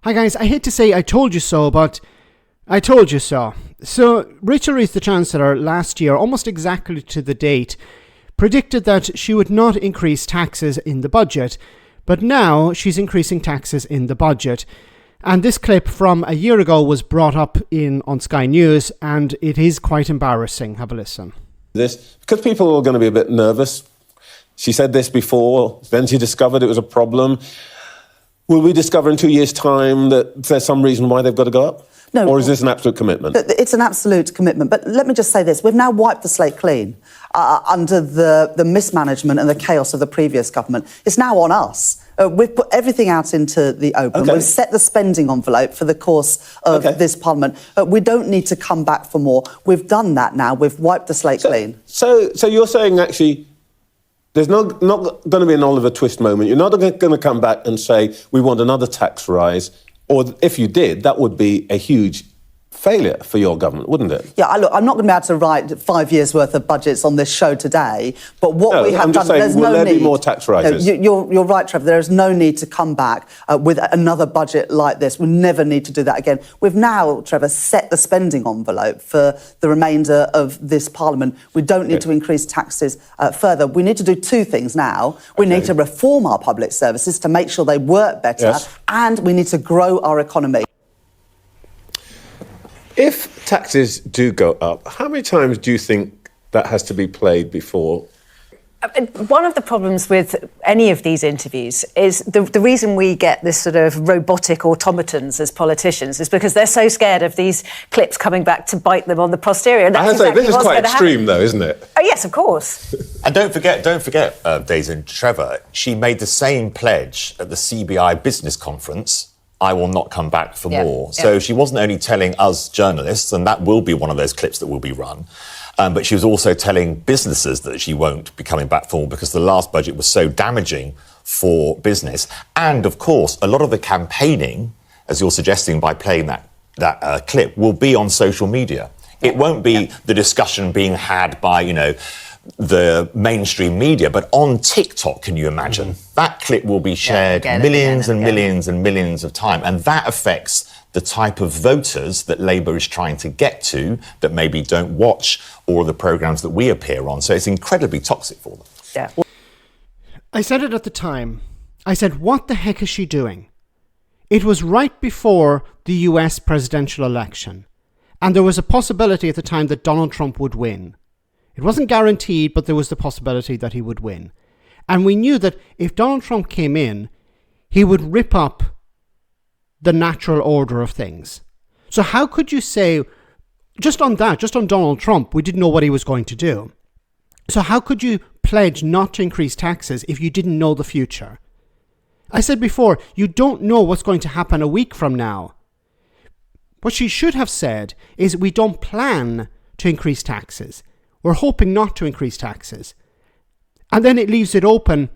Hi guys, I hate to say I told you so, but I told you so. So Rachel Reeves, the Chancellor, last year, almost exactly to the date, predicted that she would not increase taxes in the budget, but now she's increasing taxes in the budget. And this clip from a year ago was brought up on Sky News, and it is quite embarrassing. Have a listen. Because people were going to be a bit nervous. She said this before, then she discovered it was a problem. Will we discover in 2 years' time that there's some reason why they've got to go up? No. Or is this an absolute commitment? It's an absolute commitment. But let me just say this. We've now wiped the slate clean under the mismanagement and the chaos of the previous government. It's now on us. We've put everything out into the open. Okay. We've set the spending envelope for the course of this Parliament. We don't need to come back for more. We've done that now. We've wiped the slate clean. So you're saying, actually, there's not going to be an Oliver Twist moment. You're not going to come back and say, we want another tax rise. Or if you did, that would be a huge failure for your government, wouldn't it? Yeah, look, I'm not going to be able to write 5 years' worth of budgets on this show today, but what we have I'm just done, saying, there's will no there need. be more tax rises? No, you're right, Trevor. There is no need to come back with another budget like this. We never need to do that again. We've now, Trevor, set the spending envelope for the remainder of this Parliament. We don't need to increase taxes further. We need to do two things now. We need to reform our public services to make sure they work better, and we need to grow our economy. If taxes do go up, how many times do you think that has to be played before? One of the problems with any of these interviews is the reason we get this sort of robotic automatons as politicians is because they're so scared of these clips coming back to bite them on the posterior. And I have to say, this is quite extreme, though, isn't it? Oh, yes, of course. And don't forget, Daisy and Trevor, she made the same pledge at the CBI business conference. I will not come back for more. So she wasn't only telling us journalists, and that will be one of those clips that will be run, but she was also telling businesses that she won't be coming back for more because the last budget was so damaging for business. And, of course, a lot of the campaigning, as you're suggesting by playing that clip, will be on social media. It won't be the discussion being had by, the mainstream media, but on TikTok, can you imagine? That clip will be shared millions and millions and millions of times, and that affects the type of voters that Labour is trying to get to that maybe don't watch all of the programmes that we appear on. So it's incredibly toxic for them. Yeah. I said it at the time. I said, what the heck is she doing? It was right before the US presidential election, and there was a possibility at the time that Donald Trump would win. It wasn't guaranteed, but there was the possibility that he would win. And we knew that if Donald Trump came in, he would rip up the natural order of things. So how could you say, just on Donald Trump, we didn't know what he was going to do. So how could you pledge not to increase taxes if you didn't know the future? I said before, you don't know what's going to happen a week from now. What she should have said is we don't plan to increase taxes. We're hoping not to increase taxes. And then it leaves it open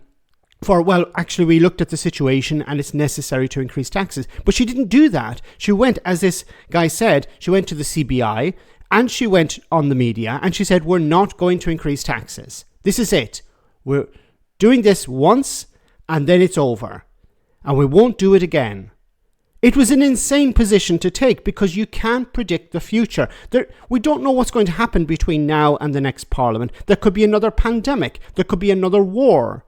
for, well, actually, we looked at the situation and it's necessary to increase taxes. But she didn't do that. She went, as this guy said, she went to the CBI and she went on the media and she said, we're not going to increase taxes. This is it. We're doing this once and then it's over. And we won't do it again. It was an insane position to take because you can't predict the future. We don't know what's going to happen between now and the next Parliament. There could be another pandemic. There could be another war.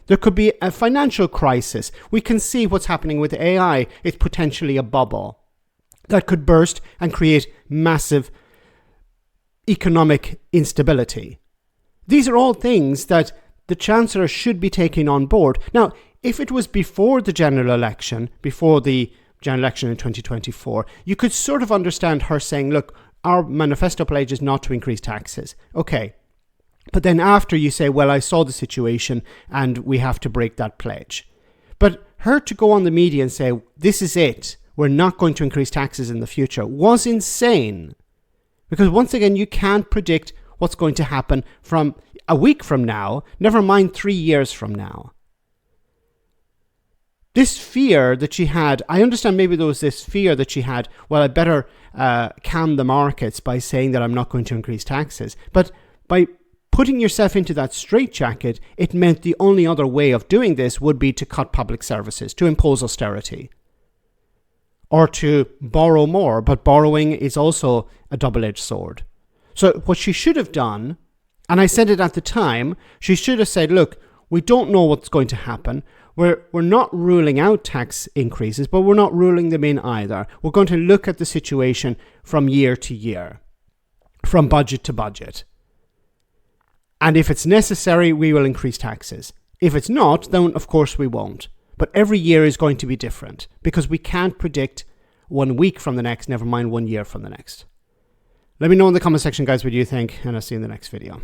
There could be a financial crisis. We can see what's happening with AI. It's potentially a bubble that could burst and create massive economic instability. These are all things that the Chancellor should be taking on board. Now, if it was before the general election, before the general election in 2024, you could sort of understand her saying, look, our manifesto pledge is not to increase taxes. Okay. But then after you say, well, I saw the situation and we have to break that pledge. But her to go on the media and say, this is it, we're not going to increase taxes in the future, was insane. Because once again, you can't predict what's going to happen from a week from now, never mind 3 years from now. This fear that she had, I understand maybe there was this fear that she had, well, I better calm the markets by saying that I'm not going to increase taxes. But by putting yourself into that straitjacket, it meant the only other way of doing this would be to cut public services, to impose austerity. or to borrow more, but borrowing is also a double-edged sword. So what she should have done, and I said it at the time, she should have said, look, we don't know what's going to happen. We're not ruling out tax increases, but we're not ruling them in either. We're going to look at the situation from year to year, from budget to budget. And if it's necessary, we will increase taxes. If it's not, then of course we won't. But every year is going to be different because we can't predict 1 week from the next, never mind 1 year from the next. Let me know in the comment section, guys, what you think, and I'll see you in the next video.